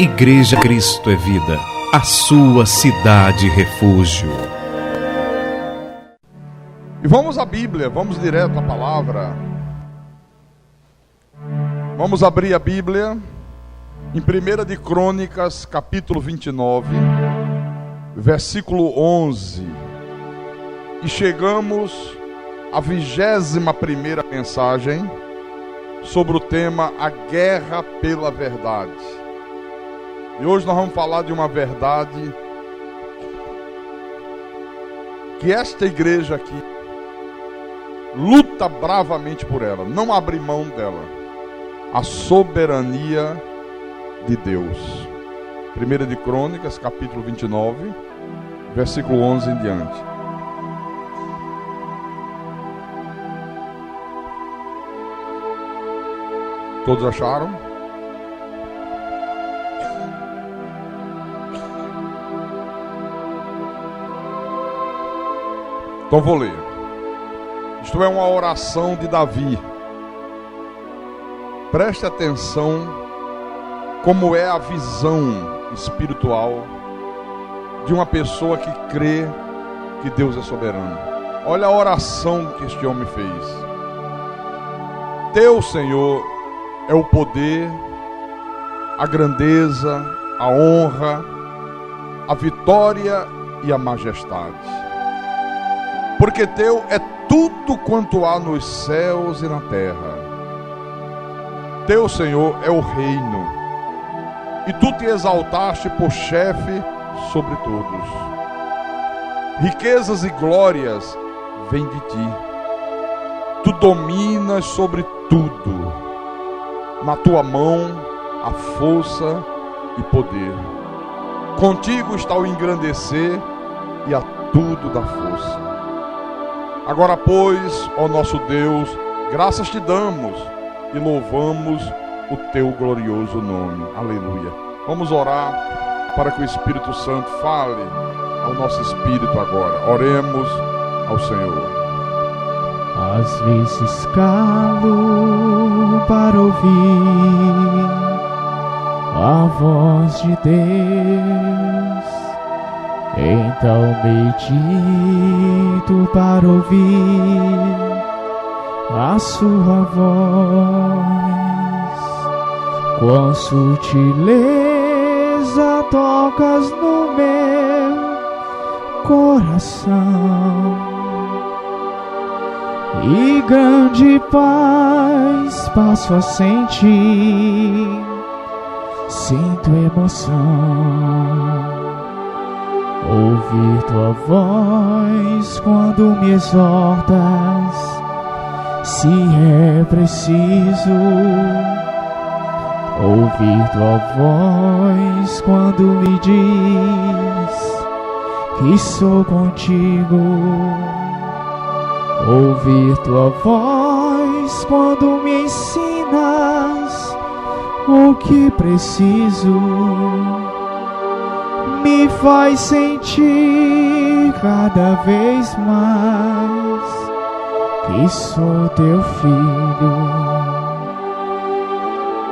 Igreja Cristo é Vida, a sua cidade refúgio. E vamos à Bíblia, vamos direto à palavra. Vamos abrir a Bíblia em 1 de Crônicas, capítulo 29, versículo 11. E chegamos à 21ª mensagem sobre o tema A Guerra pela Verdade. E hoje nós vamos falar de uma verdade que esta igreja aqui luta bravamente por ela, não abre mão dela: a soberania de Deus. 1 de Crônicas, capítulo 29, versículo 11 em diante. Todos acharam? Então vou ler. Isto é uma oração de Davi. Preste atenção como é a visão espiritual de uma pessoa que crê que Deus é soberano. Olha a oração que este homem fez. Teu, Senhor, é o poder, a grandeza, a honra, a vitória e a majestade. Porque teu é tudo quanto há nos céus e na terra. Teu, Senhor, é o reino, e tu te exaltaste por chefe sobre todos. Riquezas e glórias vêm de ti. Tu dominas sobre tudo. Na tua mão a força e poder. Contigo está o engrandecer e a tudo dá força. Agora, pois, ó nosso Deus, graças te damos e louvamos o teu glorioso nome. Aleluia. Vamos orar para que o Espírito Santo fale ao nosso espírito agora. Oremos ao Senhor. Às vezes calo para ouvir a voz de Deus, então medito para ouvir a sua voz. Com sutileza tocas no meu coração, e grande paz passo a sentir. Sinto emoção ouvir tua voz quando me exortas, se é preciso. Ouvir tua voz quando me diz que sou contigo. Ouvir tua voz quando me ensinas o que preciso, me faz sentir cada vez mais que sou teu filho.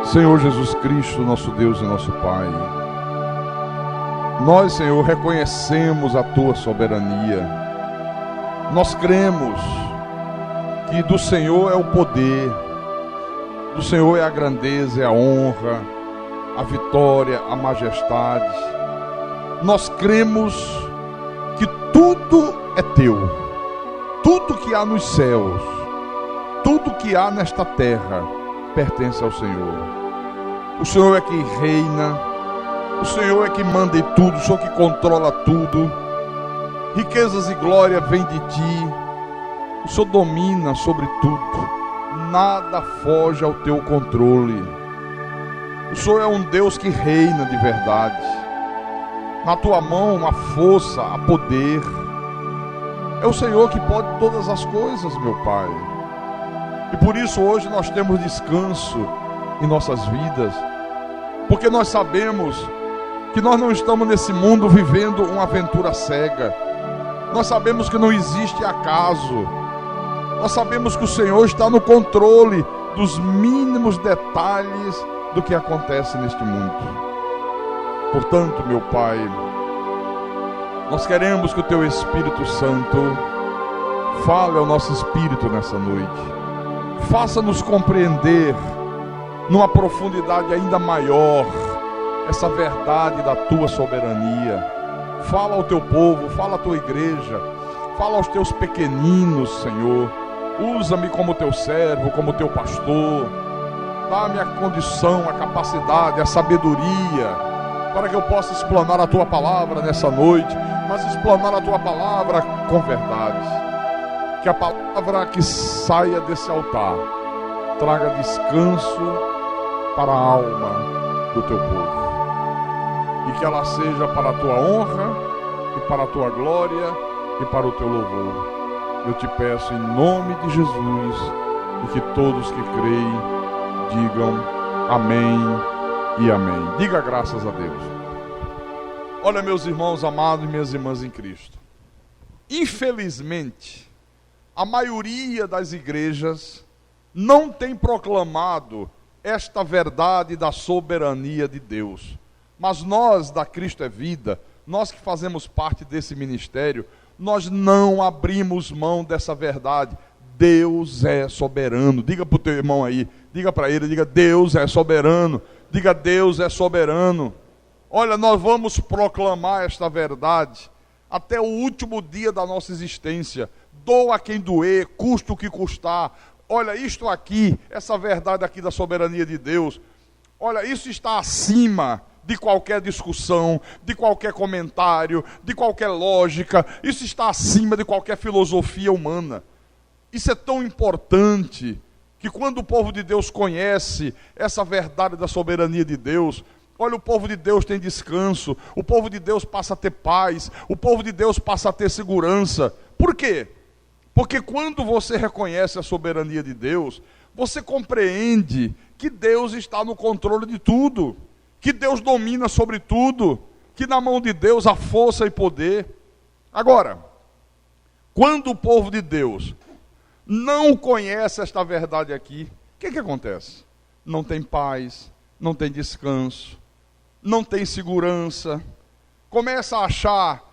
Senhor Jesus Cristo, nosso Deus e nosso Pai, nós, Senhor, reconhecemos a tua soberania. Nós cremos que do Senhor é o poder, do Senhor é a grandeza, é a honra, a vitória, a majestade. Nós cremos que tudo é teu. Tudo que há nos céus, tudo que há nesta terra pertence ao Senhor. O Senhor é que reina, o Senhor é que manda em tudo, o Senhor que controla tudo. Riquezas e glória vêm de ti. O Senhor domina sobre tudo. Nada foge ao teu controle. O Senhor é um Deus que reina de verdade. Na tua mão há força, há poder. É o Senhor que pode todas as coisas, meu Pai. E por isso hoje nós temos descanso em nossas vidas, porque nós sabemos que nós não estamos nesse mundo vivendo uma aventura cega. Nós sabemos que não existe acaso. Nós sabemos que o Senhor está no controle dos mínimos detalhes do que acontece neste mundo. Portanto, meu Pai, nós queremos que o Teu Espírito Santo fale ao nosso espírito nessa noite. Faça-nos compreender numa profundidade ainda maior essa verdade da Tua soberania. Fala ao Teu povo, fala à Tua igreja, fala aos Teus pequeninos, Senhor. Usa-me como Teu servo, como Teu pastor. Dá-me a condição, a capacidade, a sabedoria, para que eu possa explanar a Tua palavra nessa noite, mas explanar a Tua palavra com verdades. Que a palavra que saia desse altar traga descanso para a alma do Teu povo. E que ela seja para a Tua honra, e para a Tua glória, e para o Teu louvor. Eu te peço em nome de Jesus, e que todos que creem digam amém e amém. Diga graças a Deus. Olha, meus irmãos amados e minhas irmãs em Cristo, infelizmente, a maioria das igrejas não tem proclamado esta verdade da soberania de Deus. Mas nós, da Cristo é Vida, nós que fazemos parte desse ministério, nós não abrimos mão dessa verdade. Deus é soberano. Diga para o teu irmão aí, diga para ele, diga: Deus é soberano. Diga: Deus é soberano. Olha, nós vamos proclamar esta verdade até o último dia da nossa existência. Doa quem doer, custa o que custar. Olha, isto aqui, essa verdade aqui da soberania de Deus, olha, isso está acima de qualquer discussão, de qualquer comentário, de qualquer lógica. Isso está acima de qualquer filosofia humana. Isso é tão importante que quando o povo de Deus conhece essa verdade da soberania de Deus, olha, o povo de Deus tem descanso, o povo de Deus passa a ter paz, o povo de Deus passa a ter segurança. Por quê? Porque quando você reconhece a soberania de Deus, você compreende que Deus está no controle de tudo, que Deus domina sobre tudo, que na mão de Deus há força e poder. Agora, quando o povo de Deus não conhece esta verdade aqui, o que acontece? Não tem paz, não tem descanso, não tem segurança, começa a achar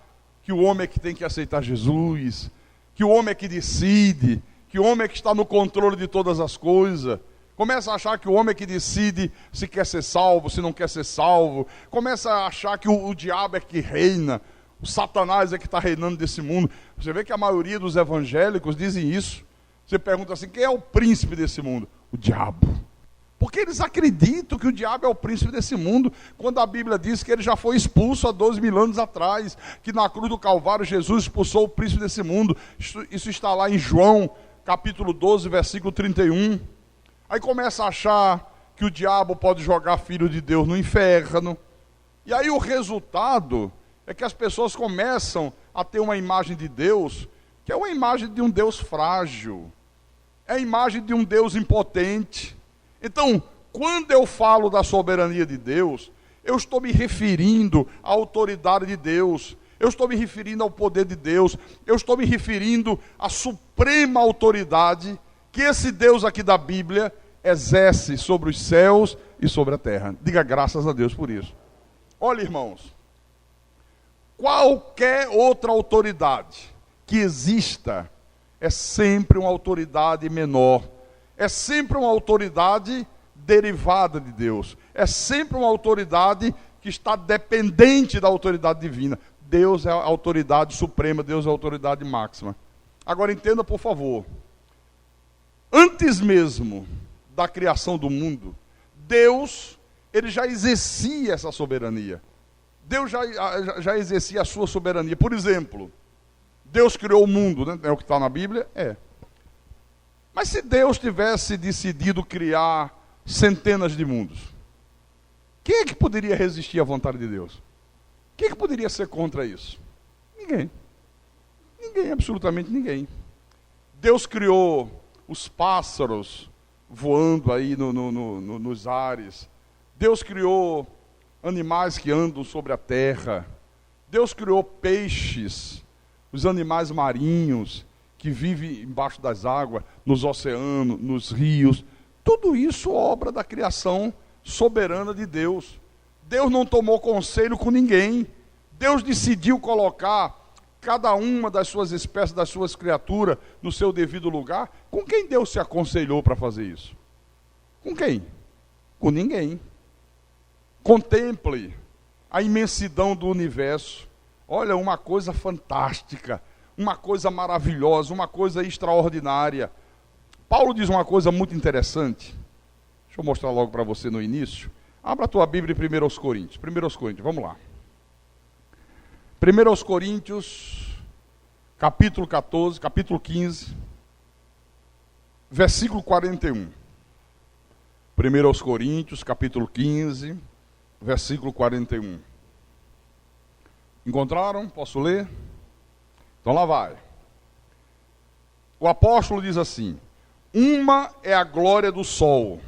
que o homem é que tem que aceitar Jesus, que o homem é que decide, que o homem é que está no controle de todas as coisas. Começa a achar que o homem é que decide se quer ser salvo, se não quer ser salvo. Começa a achar que o diabo é que reina, o Satanás é que está reinando desse mundo. Você vê que a maioria dos evangélicos dizem isso. Você pergunta assim: quem é o príncipe desse mundo? O diabo. Porque eles acreditam que o diabo é o príncipe desse mundo, quando a Bíblia diz que ele já foi expulso há 12.000 anos atrás, que na cruz do Calvário Jesus expulsou o príncipe desse mundo. Isso está lá em João, capítulo 12, versículo 31. Aí começa a achar que o diabo pode jogar filho de Deus no inferno. E aí o resultado é que as pessoas começam a ter uma imagem de Deus, que é uma imagem de um Deus frágil, é a imagem de um Deus impotente. Então, quando eu falo da soberania de Deus, eu estou me referindo à autoridade de Deus, eu estou me referindo ao poder de Deus, eu estou me referindo à suprema autoridade que esse Deus aqui da Bíblia exerce sobre os céus e sobre a terra. Diga graças a Deus por isso. Olha, irmãos, qualquer outra autoridade que exista é sempre uma autoridade menor, é sempre uma autoridade derivada de Deus, é sempre uma autoridade que está dependente da autoridade divina. Deus é a autoridade suprema, Deus é a autoridade máxima. Agora entenda, por favor, antes mesmo da criação do mundo, Deus, ele já exercia essa soberania. Deus já exercia a sua soberania. Por exemplo, Deus criou o mundo, né? É o que está na Bíblia? É. Mas se Deus tivesse decidido criar centenas de mundos, quem é que poderia resistir à vontade de Deus? Quem é que poderia ser contra isso? Ninguém. Ninguém, absolutamente ninguém. Deus criou os pássaros voando aí nos ares. Deus criou animais que andam sobre a terra. Deus criou peixes, os animais marinhos que vivem embaixo das águas, nos oceanos, nos rios. Tudo isso obra da criação soberana de Deus. Deus não tomou conselho com ninguém. Deus decidiu colocar cada uma das suas espécies, das suas criaturas, no seu devido lugar. Com quem Deus se aconselhou para fazer isso? Com quem? Com ninguém. Contemple a imensidão do universo. Olha, uma coisa fantástica, uma coisa maravilhosa, uma coisa extraordinária. Paulo diz uma coisa muito interessante. Deixa eu mostrar logo para você no início. Abra a tua Bíblia em 1 Coríntios. 1 Coríntios, vamos lá. 1 Coríntios, capítulo 14, capítulo 15, versículo 41. 1 Coríntios, capítulo 15, versículo 41. Encontraram? Posso ler? Então lá vai. O apóstolo diz assim: uma é a glória do sol,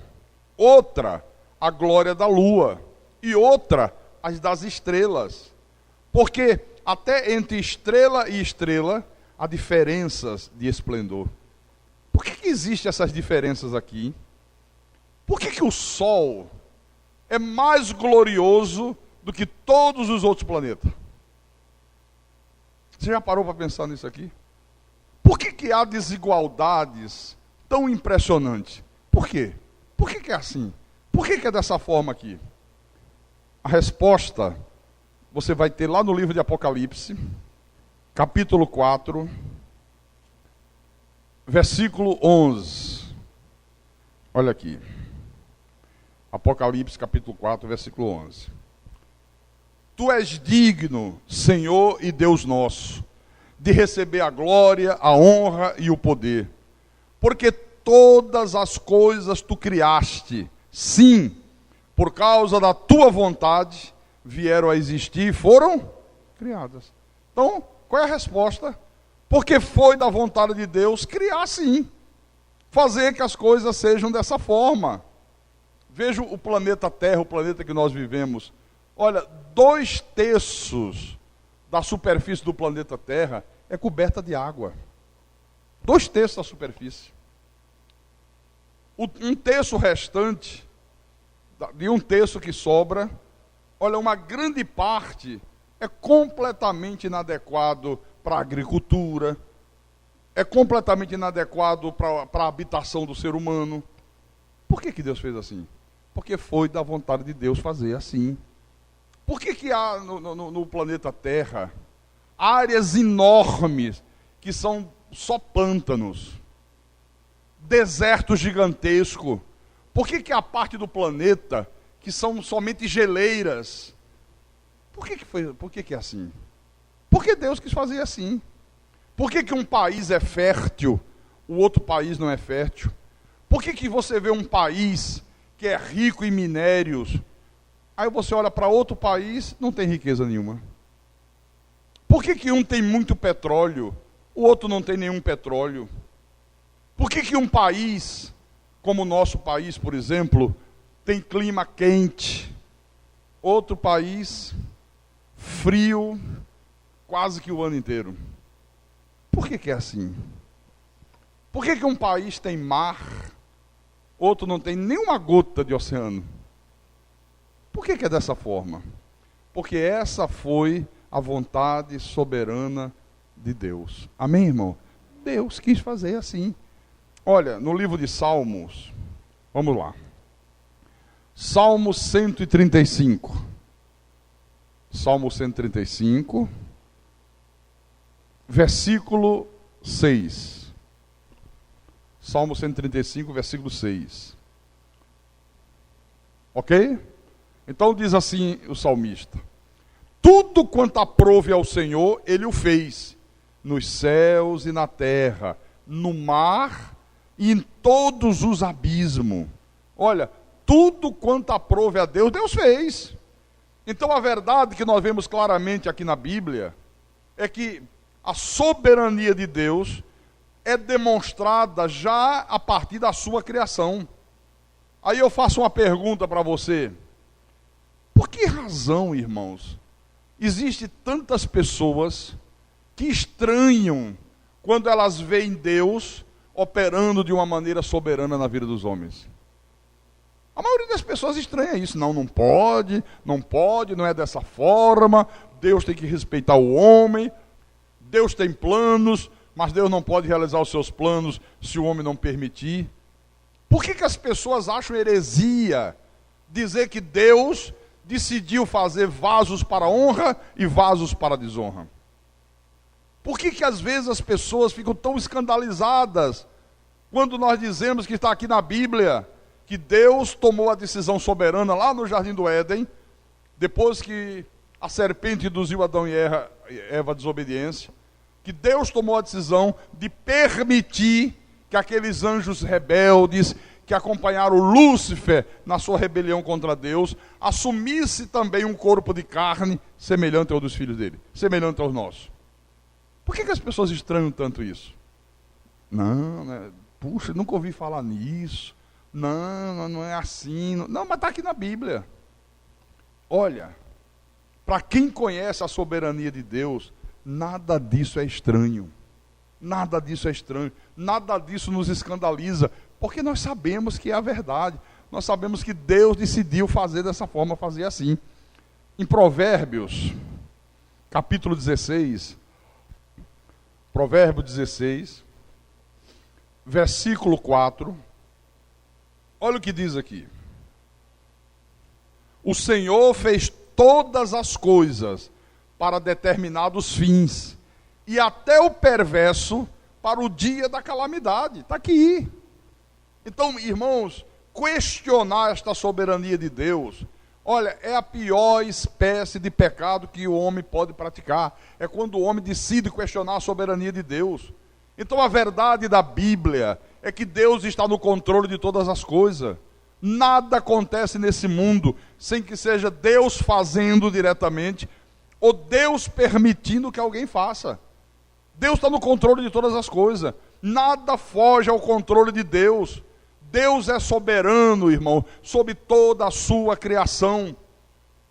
outra a glória da lua, e outra as das estrelas. Porque até entre estrela e estrela há diferenças de esplendor. Por que existem essas diferenças aqui? Por que o Sol é mais glorioso do que todos os outros planetas? Você já parou para pensar nisso aqui? Por que há desigualdades tão impressionantes? Por quê? Por que é assim? Por que é dessa forma aqui? A resposta você vai ter lá no livro de Apocalipse, capítulo 4, versículo 11. Olha aqui. Apocalipse, capítulo 4, versículo 11. Tu és digno, Senhor e Deus nosso, de receber a glória, a honra e o poder, porque todas as coisas tu criaste, sim, por causa da tua vontade, vieram a existir e foram criadas. Então, qual é a resposta? Porque foi da vontade de Deus criar sim, fazer que as coisas sejam dessa forma. Veja o planeta Terra, o planeta que nós vivemos. Olha, 2/3 da superfície do planeta Terra é coberta de água. 2/3 da superfície. Um terço restante, de 1/3 que sobra, olha, uma grande parte é completamente inadequado para a agricultura, é completamente inadequado para a habitação do ser humano. Por que Deus fez assim? Porque foi da vontade de Deus fazer assim. Por que há no planeta Terra áreas enormes que são só pântanos, desertos gigantescos? Por que há parte do planeta que são somente geleiras? Por que é assim? Porque Deus quis fazer assim. Por que um país é fértil, o outro país não é fértil? Por que você vê um país que é rico em minérios, aí você olha para outro país, não tem riqueza nenhuma? Por que um tem muito petróleo, o outro não tem nenhum petróleo? Por que um país, como o nosso país, por exemplo, tem clima quente, outro país frio quase que o ano inteiro? Por que é assim? Por que um país tem mar, outro não tem nenhuma gota de oceano? Por que é dessa forma? Porque essa foi a vontade soberana de Deus. Amém, irmão? Deus quis fazer assim. Olha, no livro de Salmos, vamos lá. Salmo 135. Salmo 135, versículo 6. Salmo 135, versículo 6. Ok? Então diz assim o salmista: tudo quanto aprouve ao Senhor, Ele o fez, nos céus e na terra, no mar e em todos os abismos. Olha, tudo quanto aprouve a Deus, Deus fez. Então a verdade que nós vemos claramente aqui na Bíblia é que a soberania de Deus é demonstrada já a partir da sua criação. Aí eu faço uma pergunta para você: por que razão, irmãos, existem tantas pessoas que estranham quando elas veem Deus operando de uma maneira soberana na vida dos homens? A maioria das pessoas estranha isso. Não pode, não é dessa forma. Deus tem que respeitar o homem. Deus tem planos, mas Deus não pode realizar os seus planos se o homem não permitir. Por que as pessoas acham heresia dizer que Deus decidiu fazer vasos para honra e vasos para desonra? Por que às vezes as pessoas ficam tão escandalizadas quando nós dizemos que está aqui na Bíblia que Deus tomou a decisão soberana lá no Jardim do Éden, depois que a serpente induziu Adão e Eva à desobediência, que Deus tomou a decisão de permitir que aqueles anjos rebeldes que acompanharam Lúcifer na sua rebelião contra Deus, assumisse também um corpo de carne semelhante ao dos filhos dele, semelhante aos nossos. Por que as pessoas estranham tanto isso? Puxa, nunca ouvi falar nisso. Não é assim. Não, mas está aqui na Bíblia. Olha, para quem conhece a soberania de Deus, nada disso é estranho. Nada disso é estranho. Nada disso nos escandaliza. Porque nós sabemos que é a verdade. Nós sabemos que Deus decidiu fazer dessa forma, fazer assim. Em Provérbios, capítulo 16, Provérbio 16, versículo 4, olha o que diz aqui. O Senhor fez todas as coisas para determinados fins, e até o perverso para o dia da calamidade. Está aqui. Então, irmãos, questionar esta soberania de Deus, olha, é a pior espécie de pecado que o homem pode praticar. É quando o homem decide questionar a soberania de Deus. Então a verdade da Bíblia é que Deus está no controle de todas as coisas. Nada acontece nesse mundo sem que seja Deus fazendo diretamente ou Deus permitindo que alguém faça. Deus está no controle de todas as coisas. Nada foge ao controle de Deus. Deus é soberano, irmão, sobre toda a sua criação.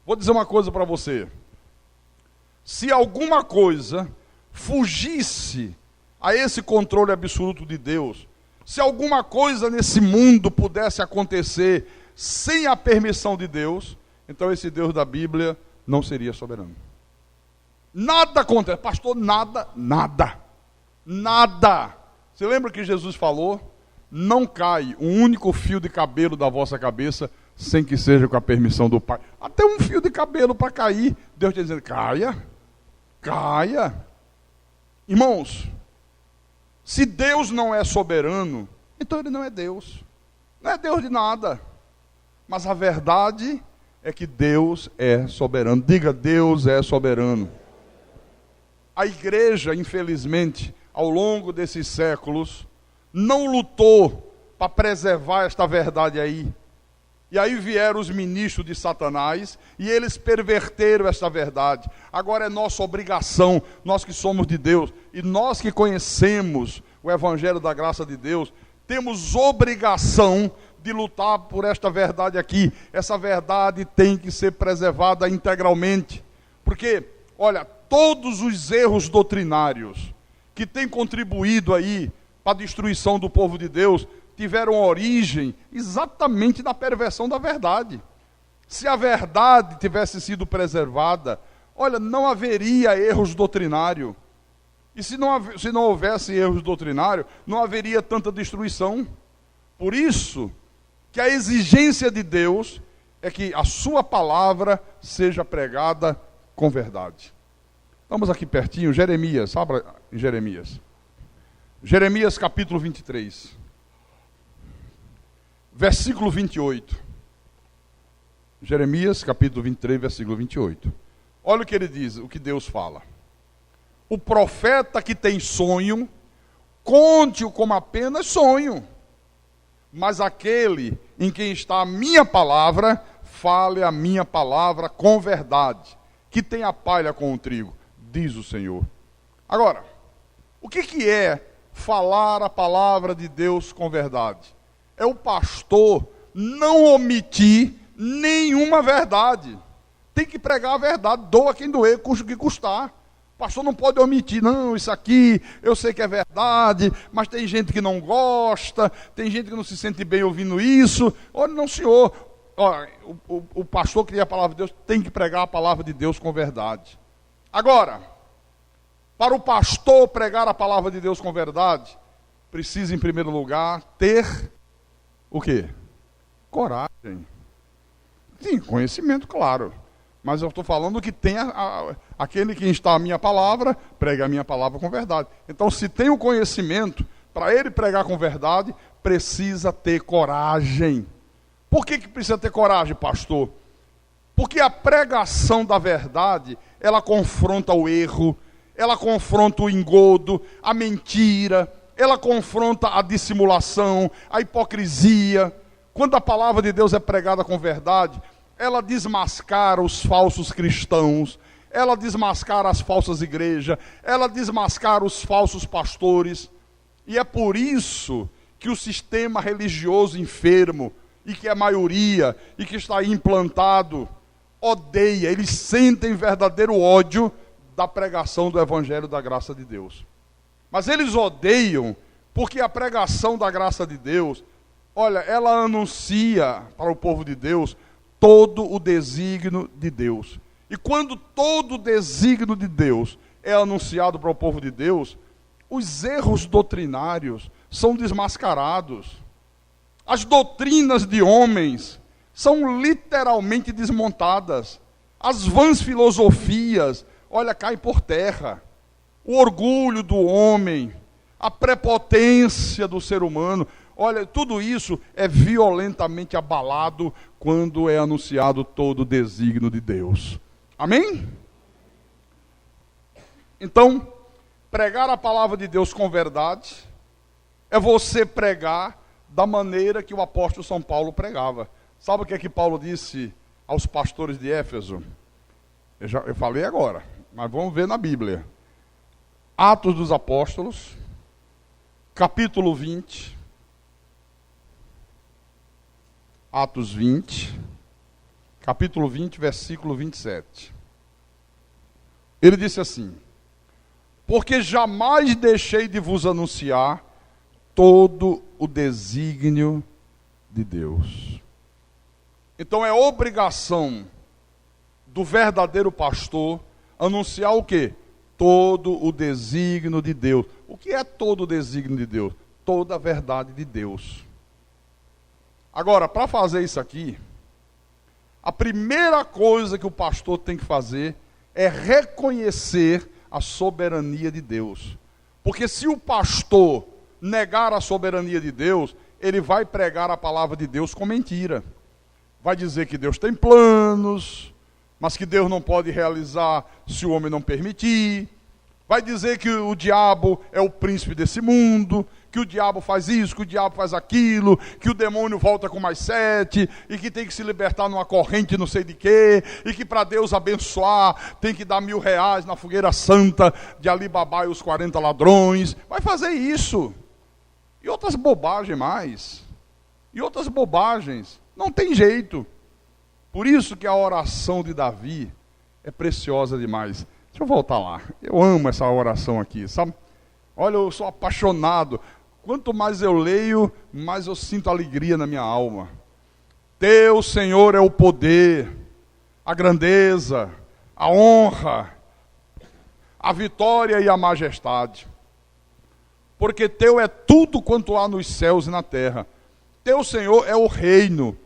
Vou dizer uma coisa para você. Se alguma coisa fugisse a esse controle absoluto de Deus, se alguma coisa nesse mundo pudesse acontecer sem a permissão de Deus, então esse Deus da Bíblia não seria soberano. Nada acontece, pastor, nada. Você lembra que Jesus falou? Não cai um único fio de cabelo da vossa cabeça sem que seja com a permissão do Pai. Até um fio de cabelo para cair, Deus está dizendo, caia. Irmãos, se Deus não é soberano, então Ele não é Deus. Não é Deus de nada. Mas a verdade é que Deus é soberano. Diga, Deus é soberano. A igreja, infelizmente, ao longo desses séculos, não lutou para preservar esta verdade aí. E aí vieram os ministros de Satanás e eles perverteram esta verdade. Agora é nossa obrigação, nós que somos de Deus e nós que conhecemos o Evangelho da graça de Deus, temos obrigação de lutar por esta verdade aqui. Essa verdade tem que ser preservada integralmente. Porque, olha, todos os erros doutrinários que têm contribuído aí para a destruição do povo de Deus, tiveram origem exatamente na perversão da verdade. Se a verdade tivesse sido preservada, olha, não haveria erros doutrinários. E se não houvesse erros doutrinários, não haveria tanta destruição. Por isso, que a exigência de Deus é que a sua palavra seja pregada com verdade. Vamos aqui pertinho, Jeremias, abra Jeremias. Jeremias capítulo 23, versículo 28. Jeremias capítulo 23, versículo 28. Olha o que ele diz, o que Deus fala. O profeta que tem sonho, conte-o como apenas sonho. Mas aquele em quem está a minha palavra, fale a minha palavra com verdade. Que tem a palha com o trigo, diz o Senhor. Agora, o que é falar a palavra de Deus com verdade? É o pastor não omitir nenhuma verdade. Tem que pregar a verdade, doa quem doer, custe o que custar. O pastor não pode omitir, não, isso aqui eu sei que é verdade, mas tem gente que não gosta, tem gente que não se sente bem ouvindo isso. Olha, não, senhor, olha, o pastor que cria a palavra de Deus tem que pregar a palavra de Deus com verdade. Agora, para o pastor pregar a palavra de Deus com verdade, precisa em primeiro lugar ter o quê? Coragem. Sim, conhecimento, claro. Mas eu estou falando que tem aquele que está a minha palavra, prega a minha palavra com verdade. Então, se tem o conhecimento, para ele pregar com verdade, precisa ter coragem. Por que precisa ter coragem, pastor? Porque a pregação da verdade, ela confronta o erro, ela confronta o engodo, a mentira, ela confronta a dissimulação, a hipocrisia. Quando a palavra de Deus é pregada com verdade, ela desmascara os falsos cristãos, ela desmascara as falsas igrejas, ela desmascara os falsos pastores. E é por isso que o sistema religioso enfermo, e que é a maioria, e que está aí implantado, odeia, eles sentem verdadeiro ódio da pregação do Evangelho da graça de Deus. Mas eles odeiam porque a pregação da graça de Deus, olha, ela anuncia para o povo de Deus todo o desígnio de Deus. E quando todo o desígnio de Deus é anunciado para o povo de Deus, os erros doutrinários são desmascarados. As doutrinas de homens são literalmente desmontadas. As vãs filosofias, olha, caem por terra. O orgulho do homem, a prepotência do ser humano, olha, tudo isso é violentamente abalado quando é anunciado todo o desígnio de Deus. Amém? Então, pregar a palavra de Deus com verdade é você pregar da maneira que o apóstolo São Paulo pregava. Sabe o que é que Paulo disse aos pastores de Éfeso? Eu falei agora, mas vamos ver na Bíblia. Atos dos Apóstolos, capítulo 20. Atos 20, capítulo 20, versículo 27. Ele disse assim: porque jamais deixei de vos anunciar todo o desígnio de Deus. Então é obrigação do verdadeiro pastor anunciar o quê? Todo o desígnio de Deus. O que é todo o desígnio de Deus? Toda a verdade de Deus. Agora, para fazer isso aqui, a primeira coisa que o pastor tem que fazer é reconhecer a soberania de Deus. Porque se o pastor negar a soberania de Deus, ele vai pregar a palavra de Deus com mentira. Vai dizer que Deus tem planos, mas que Deus não pode realizar se o homem não permitir. Vai dizer que o diabo é o príncipe desse mundo, que o diabo faz isso, que o diabo faz aquilo, que o demônio volta com mais 7, e que tem que se libertar numa corrente não sei de quê, e que para Deus abençoar tem que dar R$1.000 na fogueira santa de Alibabá e os 40 ladrões. Vai fazer isso. E outras bobagens mais. E outras bobagens. Não tem jeito. Por isso que a oração de Davi é preciosa demais. Deixa eu voltar lá. Eu amo essa oração aqui, sabe? Olha, eu sou apaixonado. Quanto mais eu leio, mais eu sinto alegria na minha alma. Teu, Senhor, é o poder, a grandeza, a honra, a vitória e a majestade. Porque teu é tudo quanto há nos céus e na terra. Teu, Senhor, é o reino,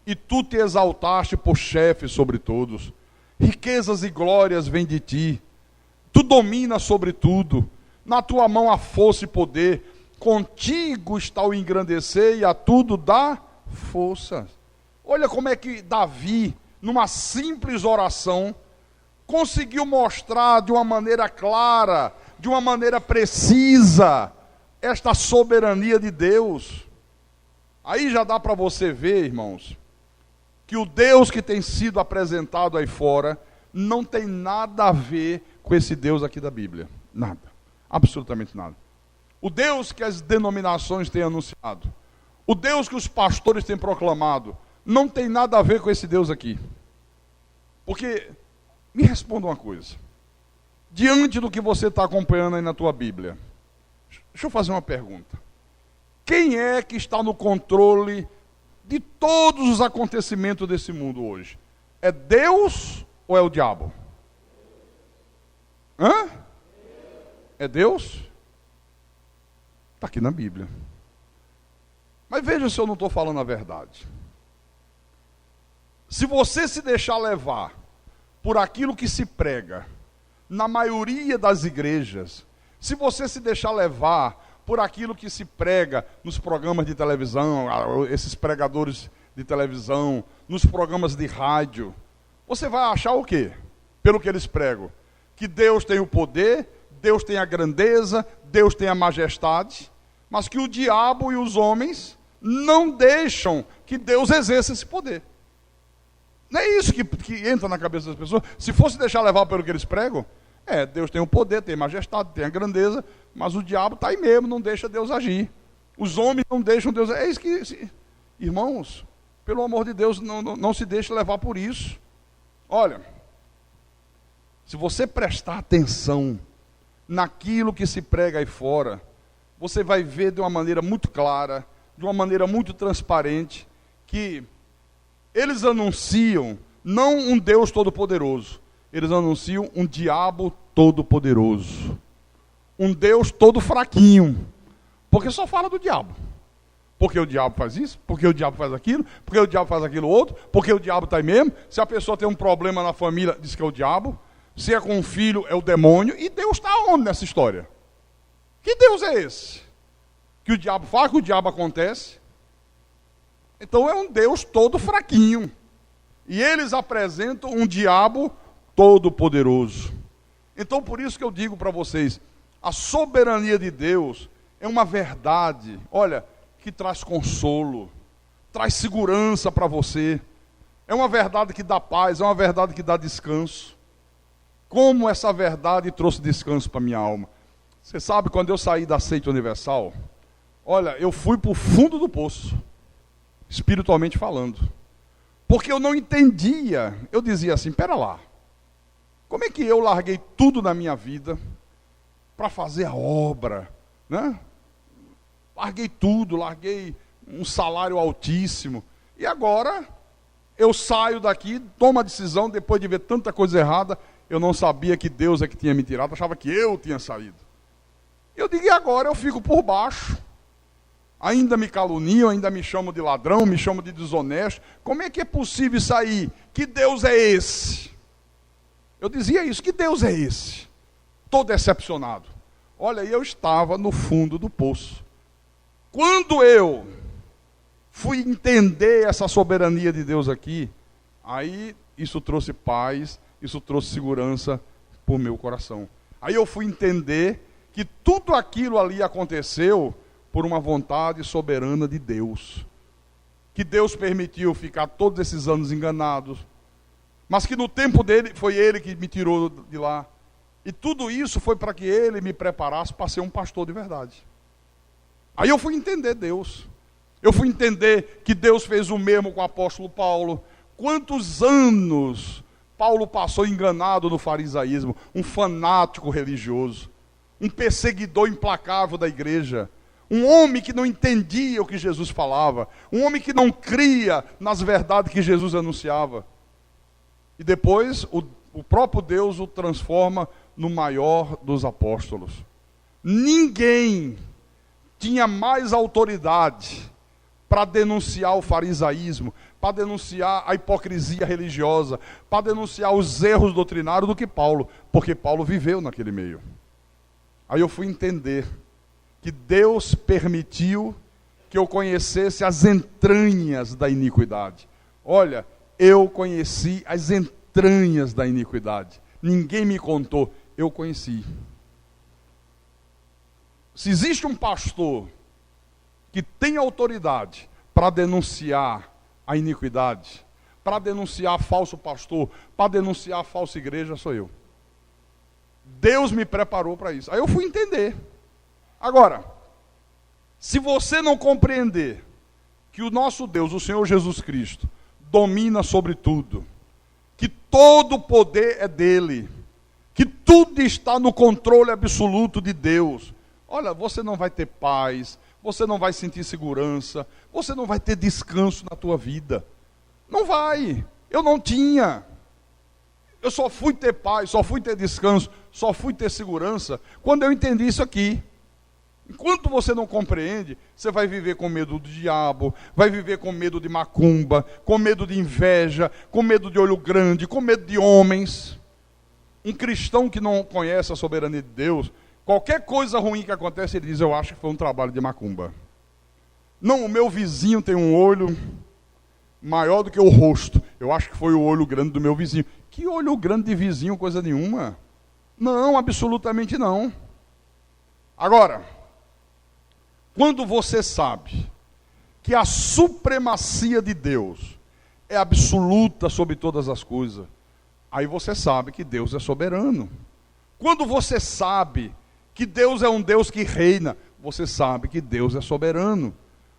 e tu te exaltaste por chefe sobre todos. Riquezas e glórias vêm de ti. Tu dominas sobre tudo. Na tua mão há força e poder. Contigo está o engrandecer e a tudo dá força. Olha como é que Davi, numa simples oração, conseguiu mostrar de uma maneira clara, de uma maneira precisa, esta soberania de Deus. Aí já dá para você ver, irmãos, que o Deus que tem sido apresentado aí fora não tem nada a ver com esse Deus aqui da Bíblia. Nada. Absolutamente nada. O Deus que as denominações têm anunciado, o Deus que os pastores têm proclamado, não tem nada a ver com esse Deus aqui. Porque, me responda uma coisa. diante do que você está acompanhando aí na tua Bíblia, deixa eu fazer uma pergunta. Quem é que está no controle de todos os acontecimentos desse mundo hoje? É Deus ou é o diabo? Hã? É Deus? Está aqui na Bíblia. Mas veja se eu não estou falando a verdade. Se você se deixar levar por aquilo que se prega na maioria das igrejas, se você se deixar levar por aquilo que se prega nos programas de televisão, esses pregadores de televisão, nos programas de rádio, você vai achar o quê? Pelo que eles pregam? Que Deus tem o poder, Deus tem a grandeza, Deus tem a majestade, mas que o diabo e os homens não deixam que Deus exerça esse poder. Não é isso que entra na cabeça das pessoas? Se fosse deixar levar pelo que eles pregam, Deus tem o poder, tem a majestade, tem a grandeza, mas o diabo está aí mesmo, não deixa Deus agir. Os homens não deixam Deus... É isso que... Irmãos, pelo amor de Deus, não se deixe levar por isso. Olha, se você prestar atenção naquilo que se prega aí fora, você vai ver de uma maneira muito clara, de uma maneira muito transparente, que eles anunciam não um Deus todo-poderoso, eles anunciam um diabo todo-poderoso. Um Deus todo fraquinho. Porque só fala do diabo. Porque o diabo faz isso, porque o diabo faz aquilo, porque o diabo faz aquilo outro, porque o diabo está aí mesmo. Se a pessoa tem um problema na família, diz que é o diabo. Se é com um filho, é o demônio. E Deus está onde nessa história? Que Deus é esse? Que o diabo faz, que o diabo acontece. Então é um Deus todo fraquinho. E eles apresentam um diabo todo-poderoso. Então por isso que eu digo para vocês, a soberania de Deus é uma verdade, olha, que traz consolo, traz segurança para você. É uma verdade que dá paz, é uma verdade que dá descanso. Como essa verdade trouxe descanso para minha alma. Você sabe, quando eu saí da seita universal, olha, eu fui para o fundo do poço, espiritualmente falando. Porque eu não entendia, eu dizia assim, pera lá, como é que eu larguei tudo na minha vida para fazer a obra, né? Larguei tudo, larguei um salário altíssimo, e agora eu saio daqui, tomo a decisão, depois de ver tanta coisa errada, eu não sabia que Deus é que tinha me tirado, achava que eu tinha saído. Eu digo, e agora eu fico por baixo, ainda me caluniam, ainda me chamam de ladrão, me chamam de desonesto, como é que é possível sair? Que Deus é esse? Eu dizia isso, que Deus é esse? Todo decepcionado. Olha, eu estava no fundo do poço. Quando eu fui entender essa soberania de Deus aqui, aí isso trouxe paz, isso trouxe segurança para o meu coração. Aí eu fui entender que tudo aquilo ali aconteceu por uma vontade soberana de Deus. Que Deus permitiu ficar todos esses anos enganados, mas que no tempo dele, foi Ele que me tirou de lá. E tudo isso foi para que Ele me preparasse para ser um pastor de verdade. Aí eu fui entender Deus. Eu fui entender que Deus fez o mesmo com o apóstolo Paulo. Quantos anos Paulo passou enganado no farisaísmo, um fanático religioso, um perseguidor implacável da igreja, um homem que não entendia o que Jesus falava, um homem que não cria nas verdades que Jesus anunciava. E depois o próprio Deus o transforma no maior dos apóstolos. Ninguém tinha mais autoridade para denunciar o farisaísmo, para denunciar a hipocrisia religiosa, para denunciar os erros doutrinários do que Paulo, porque Paulo viveu naquele meio. Aí eu fui entender que Deus permitiu que eu conhecesse as entranhas da iniquidade. Olha, eu conheci as entranhas da iniquidade. Ninguém me contou, eu conheci. Se existe um pastor que tem autoridade para denunciar a iniquidade, para denunciar falso pastor, para denunciar a falsa igreja, sou eu. Deus me preparou para isso. Aí eu fui entender. Agora, se você não compreender que o nosso Deus, o Senhor Jesus Cristo, domina sobre tudo, que todo o poder é dele, que tudo está no controle absoluto de Deus, olha, você não vai ter paz, você não vai sentir segurança, você não vai ter descanso na tua vida. Não vai. Eu não tinha. Eu só fui ter paz, só fui ter descanso, só fui ter segurança quando eu entendi isso aqui. Enquanto você não compreende, você vai viver com medo do diabo, vai viver com medo de macumba, com medo de inveja, com medo de olho grande, com medo de homens. Um cristão que não conhece a soberania de Deus, qualquer coisa ruim que acontece, ele diz, eu acho que foi um trabalho de macumba. Não, o meu vizinho tem um olho maior do que o rosto. Eu acho que foi o olho grande do meu vizinho. Que olho grande de vizinho, coisa nenhuma. Não, absolutamente não. Agora, quando você sabe que a supremacia de Deus é absoluta sobre todas as coisas, aí você sabe que Deus é soberano. Quando você sabe que Deus é um Deus que reina, você sabe que Deus é soberano.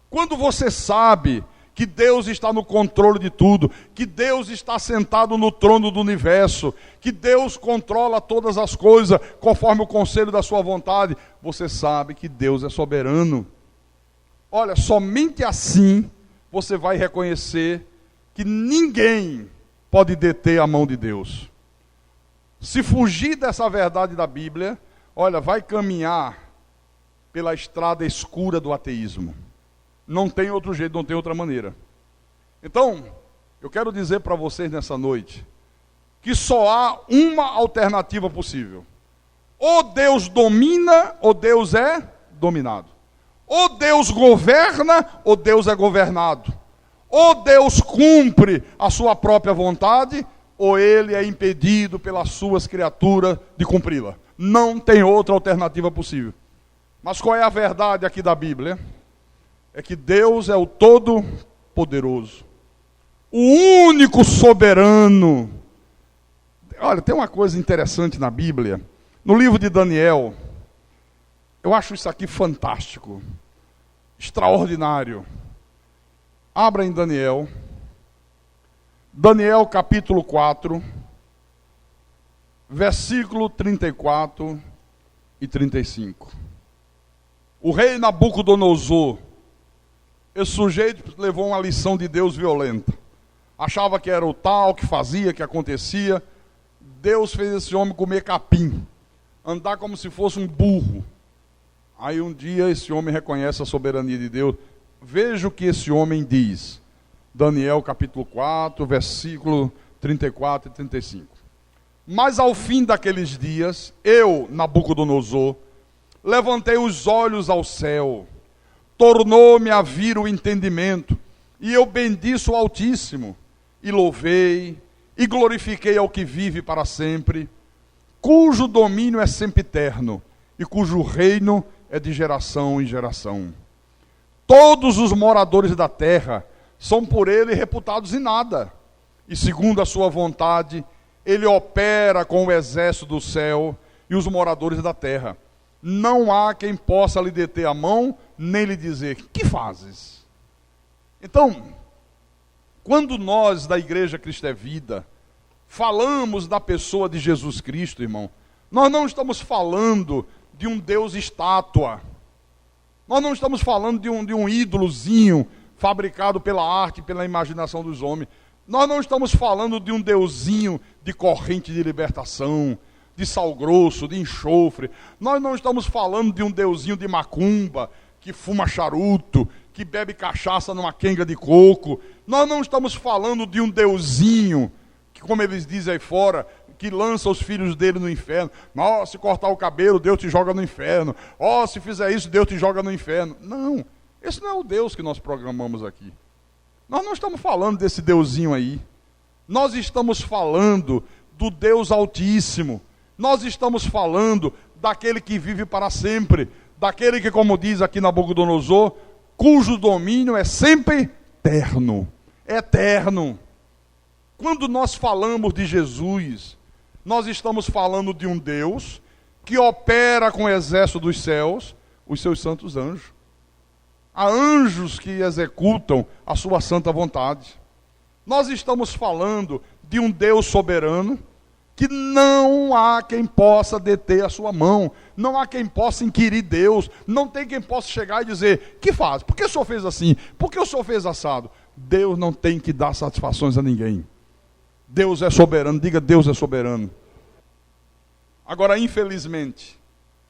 Quando você sabe que Deus está no controle de tudo, que Deus está sentado no trono do universo, que Deus controla todas as coisas conforme o conselho da sua vontade, você sabe que Deus é soberano. Olha, somente assim você vai reconhecer que ninguém pode deter a mão de Deus. Se fugir dessa verdade da Bíblia, olha, vai caminhar pela estrada escura do ateísmo. Não tem outro jeito, não tem outra maneira. Então, eu quero dizer para vocês nessa noite, que só há uma alternativa possível. Ou Deus domina, ou Deus é dominado. Ou Deus governa, ou Deus é governado. Ou Deus cumpre a sua própria vontade, ou ele é impedido pelas suas criaturas de cumpri-la. Não tem outra alternativa possível. Mas qual é a verdade aqui da Bíblia? É que Deus é o Todo-Poderoso, o único soberano. Olha, tem uma coisa interessante na Bíblia, no livro de Daniel, eu acho isso aqui fantástico, extraordinário. Abra em Daniel, Daniel capítulo 4, versículo 34 e 35. O rei Nabucodonosor, esse sujeito levou uma lição de Deus violenta. Achava que era o tal, que fazia, que acontecia. Deus fez esse homem comer capim, andar como se fosse um burro. Aí um dia esse homem reconhece a soberania de Deus. Veja o que esse homem diz. Daniel capítulo 4, versículo 34 e 35. Mas ao fim daqueles dias, eu, Nabucodonosor, levantei os olhos ao céu, tornou-me a vir o entendimento, e eu bendiço o Altíssimo, e louvei, e glorifiquei ao que vive para sempre, cujo domínio é sempiterno, e cujo reino é de geração em geração. Todos os moradores da terra são por ele reputados em nada, e segundo a sua vontade, ele opera com o exército do céu e os moradores da terra. Não há quem possa lhe deter a mão, nem lhe dizer, que fazes? Então, quando nós da Igreja Cristo é Vida, falamos da pessoa de Jesus Cristo, irmão, nós não estamos falando de um Deus estátua, nós não estamos falando de um ídolozinho fabricado pela arte, pela imaginação dos homens, nós não estamos falando de um deusinho de corrente de libertação, de sal grosso, de enxofre. Nós não estamos falando de um deusinho de macumba, que fuma charuto, que bebe cachaça numa quenga de coco. Nós não estamos falando de um deusinho, que como eles dizem aí fora, que lança os filhos dele no inferno. Nossa, se cortar o cabelo, Deus te joga no inferno. Ó, se fizer isso, Deus te joga no inferno. Não, esse não é o Deus que nós programamos aqui. Nós não estamos falando desse deusinho aí. Nós estamos falando do Deus Altíssimo. Nós estamos falando daquele que vive para sempre, daquele que, como diz aqui Nabucodonosor, cujo domínio é sempre eterno. Eterno. Quando nós falamos de Jesus, nós estamos falando de um Deus que opera com o exército dos céus, os seus santos anjos. Há anjos que executam a sua santa vontade. Nós estamos falando de um Deus soberano, que não há quem possa deter a sua mão, não há quem possa inquirir Deus, não tem quem possa chegar e dizer, que faz? Por que o senhor fez assim? Por que o senhor fez assado? Deus não tem que dar satisfações a ninguém. Deus é soberano, diga Deus é soberano. Agora, infelizmente,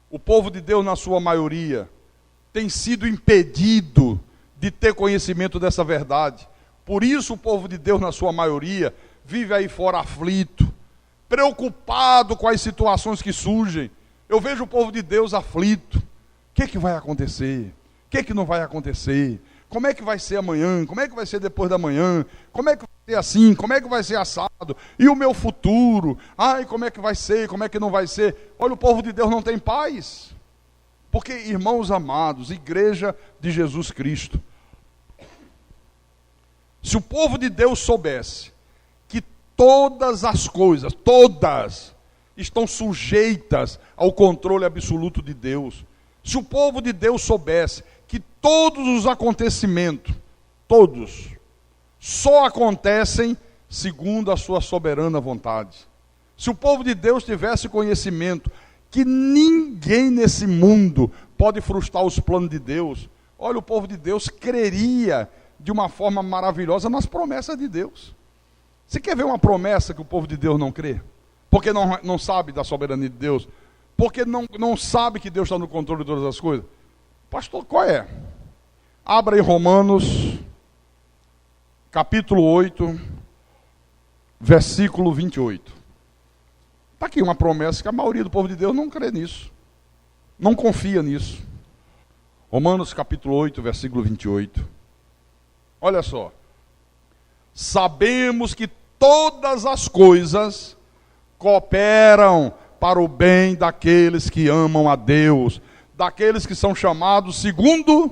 o povo de Deus, na sua maioria, tem sido impedido de ter conhecimento dessa verdade. Por isso o povo de Deus, na sua maioria, vive aí fora aflito, preocupado com as situações que surgem. Eu vejo o povo de Deus aflito. O que vai acontecer? O que não vai acontecer? Como é que vai ser amanhã? Como é que vai ser depois da manhã? Como é que vai ser assim? Como é que vai ser assado? E o meu futuro? Ai, como é que vai ser? Como é que não vai ser? Olha, o povo de Deus não tem paz. Porque, irmãos amados, igreja de Jesus Cristo, se o povo de Deus soubesse que todas as coisas, todas, estão sujeitas ao controle absoluto de Deus, se o povo de Deus soubesse que todos os acontecimentos, todos, só acontecem segundo a sua soberana vontade. Se o povo de Deus tivesse conhecimento que ninguém nesse mundo pode frustrar os planos de Deus, olha, o povo de Deus creria de uma forma maravilhosa nas promessas de Deus. Você quer ver uma promessa que o povo de Deus não crê? Porque não sabe da soberania de Deus? Porque não sabe que Deus está no controle de todas as coisas? Pastor, qual é? Abra em Romanos, capítulo 8, versículo 28. Está aqui uma promessa que a maioria do povo de Deus não crê nisso. Não confia nisso. Romanos, capítulo 8, versículo 28. Olha só. Sabemos que todas as coisas cooperam para o bem daqueles que amam a Deus, daqueles que são chamados segundo